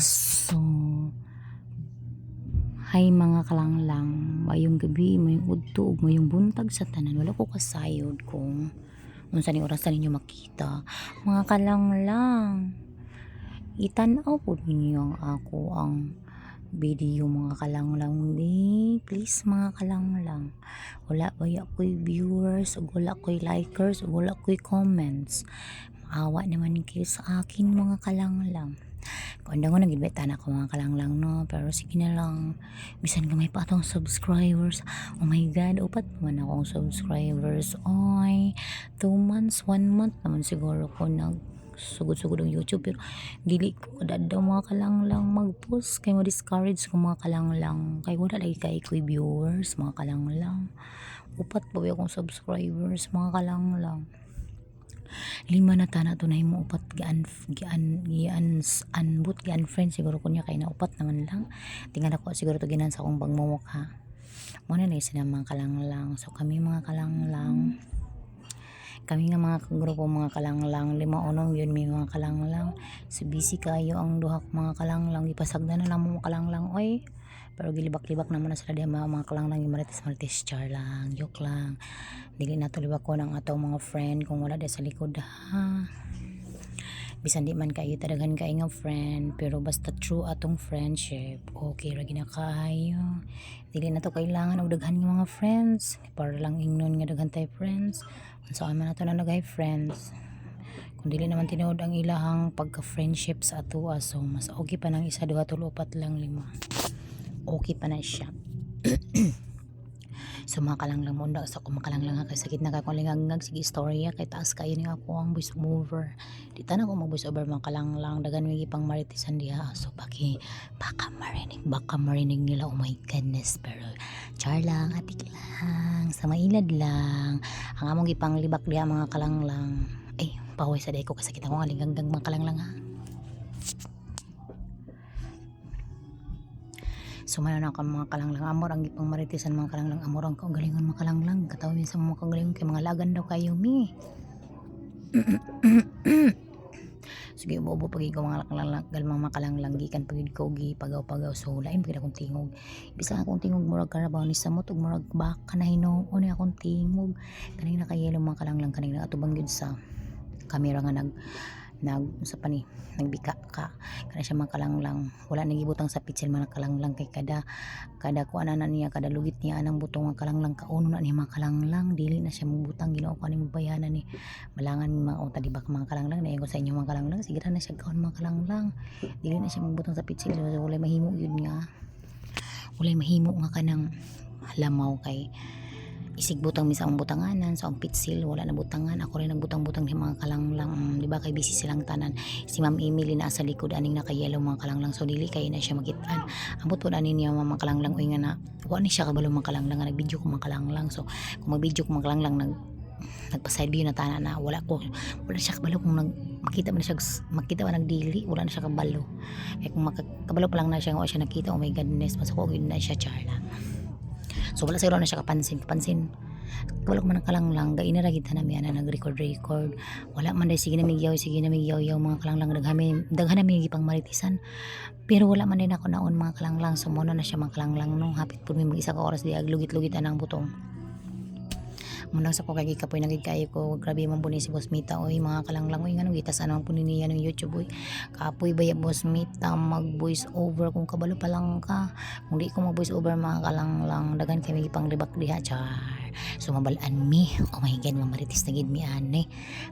So, hay mga kalanglang, mayong gabi, mayong udto, mayong buntag sa tanan. Wala ko kasayod kung unsa ni oras na ninyo makita. Mga kalanglang, itanaw po ninyo ang ako ang video mga kalanglang di. Please mga kalanglang. Wala ba ako'y viewers, o wala ko'y likers, o wala ko'y comments. Maawa naman kayo sa akin mga kalanglang. Kung ko nag-invite na ako mga kalanglang no, pero sige na lang, bisan gamay pa atong subscribers. Oh my god, upat naman akong subscribers. Oy, 2 months, 1 month naman siguro ko nag sugod-sugod ang YouTube, pero dili ko kadadaw mga kalanglang mag-post kay mo discourage ko mga kalanglang, kay wala lagi kay ko viewers mga kalanglang. Upat pa ba akong subscribers mga kalanglang. 5 na tana to na mo upat gaan unbot gaan friend siguro kunya kay na upat naman lang. Tingnan ako siguro to ginan sa akong pagmumukha. Mo na ni sila mga kalanglang. So kami mga kalanglang, kami nga mga grupo mga kalanglang, 5 unong yun may mga kalanglang. So busy kayo ang duha mga kalanglang, ipasagdan na lang mo mga kalanglang oy. Pero gilibak-libak naman na sila diha mga kalanglang, marites char lang, joke lang. Dili na tulibak ko ng atong mga friend kung wala sa likod ha. Bisan di man kayo tadaghan kay nga friend, pero basta true atong friendship, okay ra gina kayo. Dili na to kailangan og daghan nga mga friends para lang ingnon nga daghan tay friends. Unsa man nato na nagay friends, kung dili naman tinuod ang ilahang pagka-friendship sa ato, so mas okay pa nang isa, duha, tulo, upat lang, 5. Okay pa na siya. So mga kalanglang mo sa ako makalanglang kay sakit na kay kung lingag sige storya kay taas kayo ni ako ang voice over. Di tanan ko mag voice over mga kalanglang, dagan may pang maritisan diha. So baka marinig nila, oh my goodness, pero char lang, atik lang, sa mailad lang ang among gipang libak diha mga kalanglang. Ay paway sa day ko kasakit ako nga lingag mga kalanglang ha. Sumana na ka mga kalanglang, amor ang gipang maritisan mga kalanglang, amor ang kaugalingon mga kalanglang, katawin sa mga kaugalingon kay mga lagan daw kayo mi. Sige bobo pagi ko mga kalanglang, galmang mga kalanglang gikan pagid ko gi pagaw-pagaw, so lain pagid akong tingog. Bisa akong tingog murag karabaw ni samot ug murag baka na hinuon ni akong tingog. Kanina kay yelo mga kalanglang, kanina atubang gyud sa kamera nga sa pani nagbika ka kana siya mga kalanglang, wala nang gibutang sa pitsil mga kalanglang kay kada kuana na niya, kada lugit niya anang butong mga kalanglang kauno na ni mga kalanglang, dili na siya mubutang, ginoo ko ani mabayanan ni malangan mga o tadibak mga kalanglang na ko sa inyo mga kalanglang, sige na siya kaon mga kalanglang, dili na siya mubutang sa pitsil. So, walay mahimo nga kanang halamaw kay isig butang misa ang butanganan sa ang pitsil, wala na butangan, ako rin nagbutang-butang ng mga kalanglang, di ba kay busy silang tanan. Si Ma'am Emily na sa likod aning nakayelo mga kalanglang, so dili kay na siya magitan. Ambot po anin niya mga kalanglang uy nga na wa ni siya kabalo mga kalanglang nga nagbidyo ko mga kalanglang. So kung magbidyo ko mga kalanglang nagpa-side view na tanan na wala siya kabalo kung makita man siya, makita man nagdili, wala na siya kabalo. Kaya kung makabalo pa lang na siya nga siya nakita, oh my goodness, masako gyud na siya char lang. So wala siguro na siya kapansin wala man ang kalanglang gainara kita na miya na nag-record wala man day sige na migyaw mga kalanglang, daghan na may gipang maritisan, pero wala man din ako naon mga kalanglang. So muna na siya mga kalanglang nung hapit po may mag-isa ka oras di aglugit-lugit anang butong munang sa ko kay kapoy nagikayo ko, grabe man po ni si Boss Mita oy mga kalanglang, oy ngano gitas anong po niya ng YouTube oy, kapoy ba ya Boss Mita mag voice over, kung kabalo pa lang ka, kung di ko mag voice over mga kalanglang, dagan kay may pang libak diha char. So mabalaan mi, oh my god, mamaritis na gid mi ane,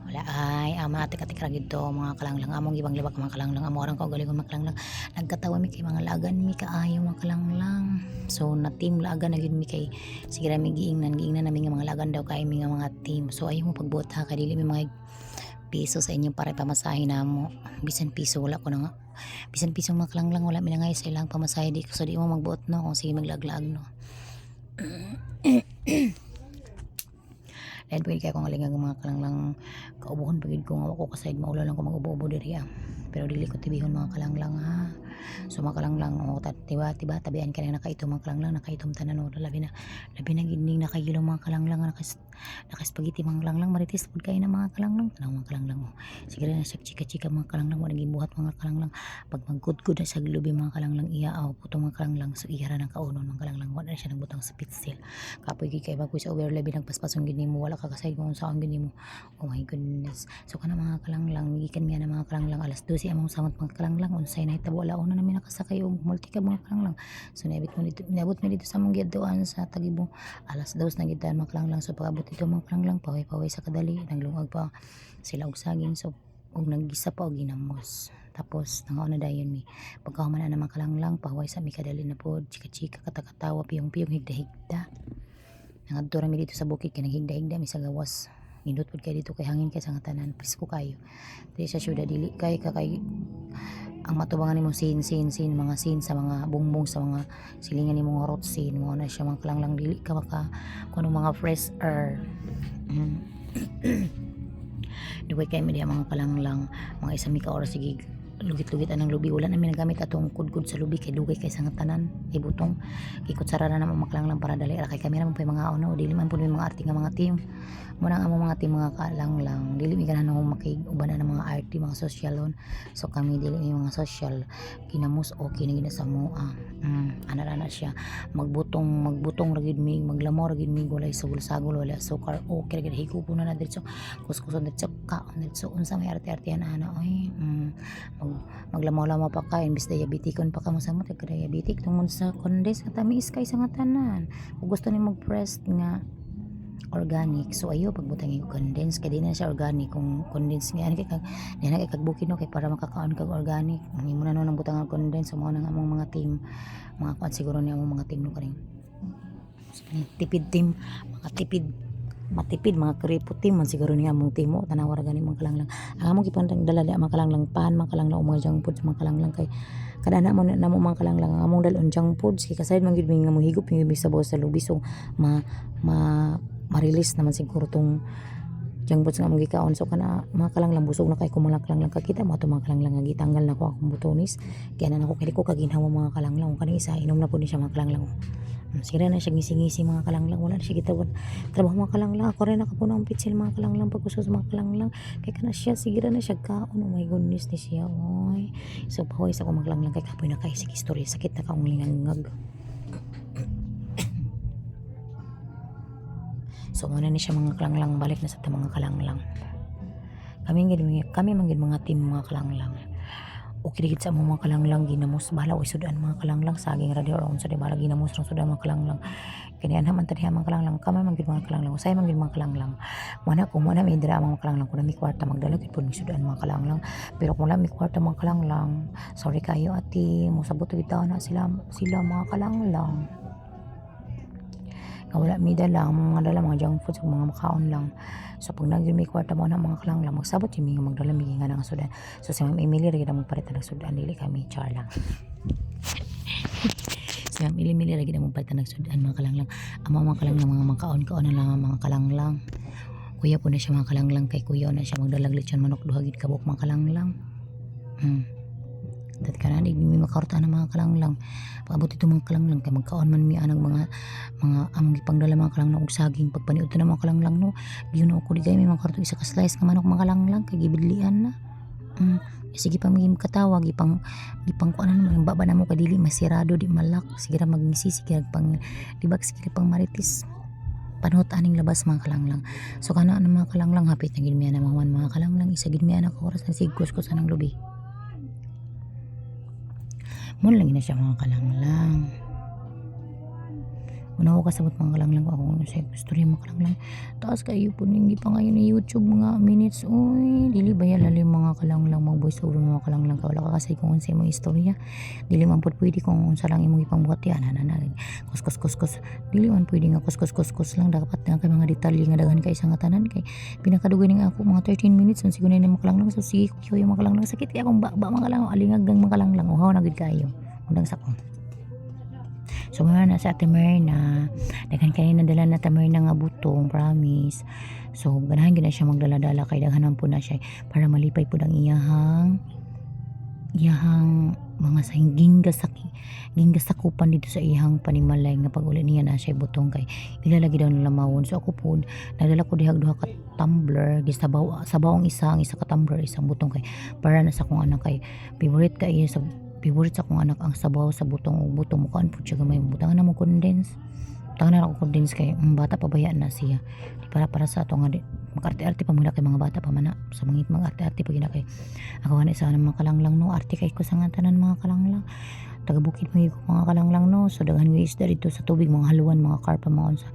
wala ay ama atik-atik ra gid to mga kalanglang, among gibang libak mga kalanglang, amo arang kaugalingon mga kalanglang, nagkatawa mi kay mga lagan mi kaayo mga kalanglang. So na team lagan na gid mi kay sige ra mi giingnan nami nga mga lagan daw kay mi nga mga team. So ayaw mo pagbot ha, kay dili mi mga piso sa inyo para pamasahe na mo, bisan piso wala ko na nga, bisan piso mga kalanglang wala mi na nga sa ilang pamasahe di ko, so di mo magbuot no kung sige maglaglag no. Dahil pwede kaya kong alingang mga kalanglang, kaubuhon pagid ko nga ako kasayad maulo lang ko mag-ubo-ubo diri pero dili ko tibihon mga kalanglang ha. So mga kalanglang diba tabian ka na nakaitom mga kalanglang, nakaitom tanan labi na ginding nakagilo mga kalanglang, nakaspagiti mga kalanglang, maritis pud kay na mga kalanglang, tanaw mga kalanglang siguro na siya chika mga kalanglang, wala naging buhat mga kalanglang, pag magkudkod na sa lubi mga kalanglang iya putong mga kalanglang, so iya ra nang kaunon mga kalanglang, wala na siya nagbutang sa pitsil kapoy kay bagoy sa overlabi nagpaspason gid nimo, wala ka kasay kung saan gid nimo. Oh my goodness. So kana mga kalanglang, gikan miya na mga kalanglang alas 12 among samot mga kalanglang, unsay nahitabo alauna na mi nakasakay og multi-cab mga kalanglang. So niabot mi dito sa among giadtuan sa Tagibo alas 2 na gid mga kalanglang. So pag-abot dito mga kalanglang, paway sa kadali, naglungag pa sila og saging, so og naggisa pa og ginamos. Tapos nangaon na dayon mi pagkahuman na mga kalanglang, paway sa mi kadali na pod, chika-chika, kata-katawa, piyong-piyong, higda-higda. Nangadto ra mi dito sa bukid kay naghigda-higda mi sa gawas. Nindot pud kay dito kay hangin kay sa nga tanan, presko kayo. Dili sa syudad, dili kay ang matubangan nimo sin mga sin sa mga bungbong, sa mga silingan nimo nga root sin mo na siya mga kalanglang, dili ka maka kuno mga fresh air. Duway kay mi mga kalanglang, mga isa mi ka oras sige lugit-lugit anang lubi, wala namin nagamit atong kudkod sa lubi kay dugay kay sa nga tanan kay butong kay kutsara na naman maklang para dali ra kay kami naman po mga ono, dili man po mga arte nga mga team muna ang among mga team mga kalanglang, dili mi ganahan akong makiuban na mga arte mga sosyalon. So kami dili mi mga social, kinamos okay na gina sa mo ana siya magbutong ra gid mi, maglamo ra gid mi, walay sagol wala sukar, okay ra gid higupo na dito kuskuson dito kaon dito unsa may arte-artehan ana oy maglamaw-lamaw pa ka imbis diabetikon pa ka mo sa mo diabetic tungod sa condense nga tamis kay sa nga tanan. Kung gusto ni mag-press nga organic, so ayo pagbutang yung condense kay di na siya organic. Kung condense nga kay kag bukid no kay para makakaon kag organic, hindi mo na nang butang ang condense. So mao nang among mga team mga kuan siguro ni among mga team no kaning tipid team, matipid mga kriputi man siguro niya among timo tanawar gani mga kalanglang. Ang among gipandang dala di mga kalanglang pan mga kalanglang o mga junk food mga kalanglang kay kada na mo mga kalanglang ang among dalon junk food kay kasayad man gid mi nga mohigop yung sabaw sa lubi, so ma-release naman siguro tong junk food nga among gikaon. So kana mga kalanglang busog na kay ko mga kalanglang kakita mo ato mga kalanglang nga gitanggal na ko akong butonis kaya na ako kay ko kaginhawa mga kalanglang kani isa inom na pud ni siya mga kalanglang. Sira na siya ngisi-ngisi mga kalanglang, wala na siya gitawan trabaho mga kalanglang. Ako rin nakapunang pitsil mga kalanglang pagkusos mga kalanglang kay kana siya sigira na siya kaon. Oh my goodness ni siya oy. So paway sa ko mga kalanglang kay kapoy na kay sige story sakit na kaong lingangag. So muna ni siya mga kalanglang, balik na sa mga kalanglang. Kami manggid mga team mga kalanglang. Okay digit sa mga kalanglang ginamos bala o sudan mga kalanglang saging radio or unsa di bala ginamos rong sudan mga kalanglang kanian man tadi mga kalanglang kami manggid mga kalanglang usay manggid mga kalanglang mana ko mo na mi dira mga kalanglang kun mi kwarta magdala gid pud mi sudan mga kalanglang. Pero kung wala mi kwarta mga kalanglang, sorry kayo ati mo sabot gid na sila mga kalanglang. Wala mi dala mga junk food mga makaon lang. So pag naging may kwarta mo na mga kalanglang, magsabot yung mga magdala may nga ng sudan. So si Ma'am Emily rin na magpalitan ng sudan, dili kami char lang. Si Ma'am Emily rin na magpalitan ng sudan mga kalanglang. Ang mga kalanglang mga makaon na lang ang mga kalanglang. Kuya po na siya mga kalanglang, kay kuya na siya magdalag lechon manok duhagid kabuk mga kalanglang. Dati ka na, di may makarta ng mga kalanglang. Pag-abot ito mga kalanglang, kay magkaon man mi anang mga among ipangdala mga kalanglang og saging. Pagpaniod na mga kalanglang no, giyon ako di kay may makarta isa ka slice ka manok mga kalanglang, kay gibidlian na. Sige pa maging katawag, ipang kuan naman, baba na mo kay dili masirado, di malak. Sige ra magngisi, sige pang dibag, sige pang maritis. Panhot aning labas mga kalanglang. So kana ang mga kalanglang hapit na gid mi na mga kalanglang, isa gid mi anak oras na sigkos ko sa nang lubi. Muna lang na siya mga kalanglang. Una ko kasabot mga kalanglang ko ako sa story mga kalanglang. Taas kayo po hindi pa ngayon ni YouTube mga minutes. Uy, dili ba yan lalim mga kalanglang mag voice over mga kalanglang ka. Wala ka kasi kung unsa imong istorya. Dili man po pwede kung unsa lang imong ipangbuhat yan. Kus. Dili man pwede nga kus lang. Dapat nga kay mga detalye nga daghan kay isang tanan. Kay pinakadugay nga ako mga 13 minutes. Kung siguro na mga kalanglang. So sige ko yung mga kalanglang. Sakit kaya akong ba mga kalanglang. Alingagang mga kalanglang. Uhaw na gud kayo. Undang sa ko. So ngayon na sa Ate Myrna, daghan kayo nadala na Ate Myrna nga butong, promise. So ganahan gina siya magdala-dala kay daghanan po na siya para malipay po ang iyahang iyahang mga sahing ginggasakupan dito sa iyang panimalay nga pag uli niya na siya butong kay ilalagi daw nalamawon. So ako po nadala ko dihag duha ka tumbler sabaw ang isa ka tumbler isang butong kay para na sa akong anak kay favorite sa akong anak ang sabaw sa butong ug butong mukaan pud siya gamay butangan na mo condense. Butangan na ako condense kay bata pabaya na siya. Di para sa ato nga mag-arte-arte pa muna kay mga bata pa man na sa mga arte-arte pa gina kay ako na isa ng mga kalanglang no arte kay ko sa nga tanan mga kalanglang taga bukid mo ko mga kalanglang no so daghan nga isda dito sa tubig mga haluan mga karpa mga unsa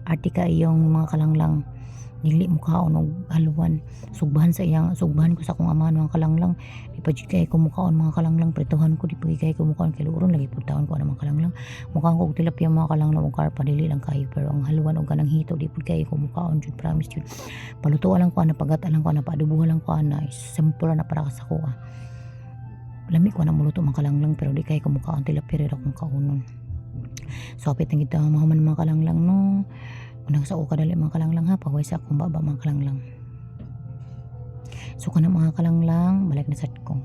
arte kay yung mga kalanglang dili mo kaon og haluan sugbahan ko sa akong amahan mga kalanglang di pa jud kay ko mukaon mga kalanglang prituhan ko di pa kay ko mukaon kay luron lagi pud taon ko ang mga kalanglang mukaon ko og tilapia mga kalanglang og karpa dili lang kayo pero ang haluan og kanang hito di pud kay ko mukaon jud promise jud paluto lang ko ana pagat lang ko ana paadubuhan lang ko ana simple na para sa kuha lami ko na muluto mga kalanglang pero di kay ko mukaon tilapia ra kung kaunon so apit ang kita mga kalanglang no unang sa uka dali mga kalanglang ha paway sa akong baba mga kalanglang so kana mga kalanglang balik na sad ko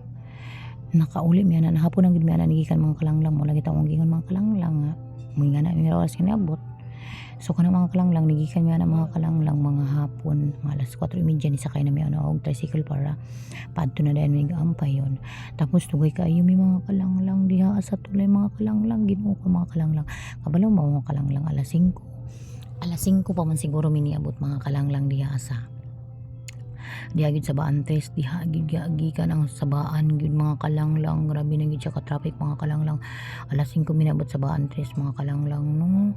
nakauli mi ana hapon ang gid mi ana nigikan mga kalanglang mo lagi taong gingon mga kalanglang nga mo nga na mi oras kinabot so kana mga kalanglang nigikan mi ana mga kalanglang mga hapon mga alas 4:30 ni sakay na mi ana og tricycle para paadto na dayon mi gaampayon tapos tugay kaayo mi mga kalanglang diha sa tulay mga kalanglang Ginoo ko mga kalanglang kabalo mo mga kalanglang alas 5 pa man siguro miniabot mga kalanglang diha gid sa Baantres diha gid gikan ang sabaan gid mga kalanglang grabe na gid siya ka traffic mga kalanglang alas 5 minabot sa Baantres mga kalanglang no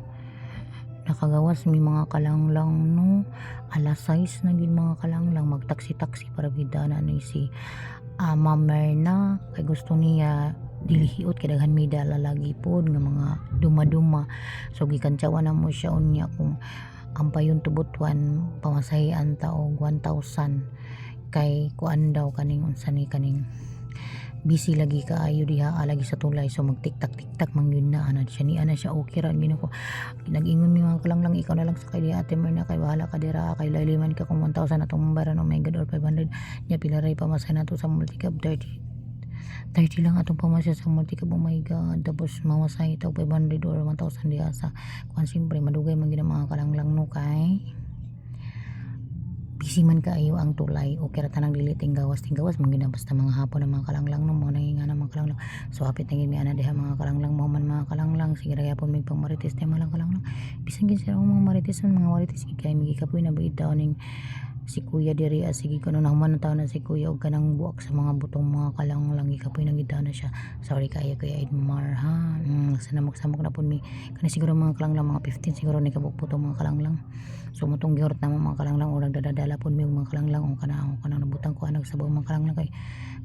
nakagawas mi mga kalanglang no alas 6 na gid mga kalanglang magtaksi para bidana ni si Ma'am Merna kay gusto niya dilihiot kay daghan may dala lagi pod nga mga duma so gikantsawan na mo siya unya kung ang payon tubutuan pamasahian ta og 1,000 kay kuan daw kaning unsa ni kaning busy lagi kaayo diha lagi sa tulay so magtiktak man yun na ana siya okay ra gino ko nag-ingon mi mga kalanglang ikaw na lang sa kay Ate Merna kay bahala ka dira kay laliman ka kung 1,000 atong baran oh my god or 500 nya pila ray pamasahe nato sa multicab 30 lang atong pamasahe sa multicab oh my god tapos mamasahe taw 500 or 1,000 diha sa kuan siyempre madugay man gid mga kalanglang no kay busy man kaayo ang tulay o kaya tanang dili tinggawas man basta mga hapon ng mga kalanglang no mga nanginga ng mga kalanglang so hapit na gid mi ana diha mga kalanglang mo man mga kalanglang sige ra gyapon mig pangmarites tay mga kalanglang bisan gid sa mga marites mga marites kay migi kapoy na baid daw ning si kuya diri sige kuno na man taw na si kuya og kanang buak sa mga butong mga kalanglang gikapoy na gid na siya sorry kayo kuya Edmar ha sana magsamok na pud mi kana siguro mga kalanglang mga 15 siguro ni kabukputong mga kalanglang so motong giorot na mga kalanglang o nagdadala pud mi mga kalanglang o kana nabutang ko anag sabaw mga kalanglang kay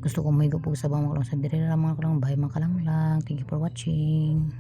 gusto ko mahigop og sabaw mga kalanglang sa dire ra mga kalanglang bye mga kalanglang thank you for watching.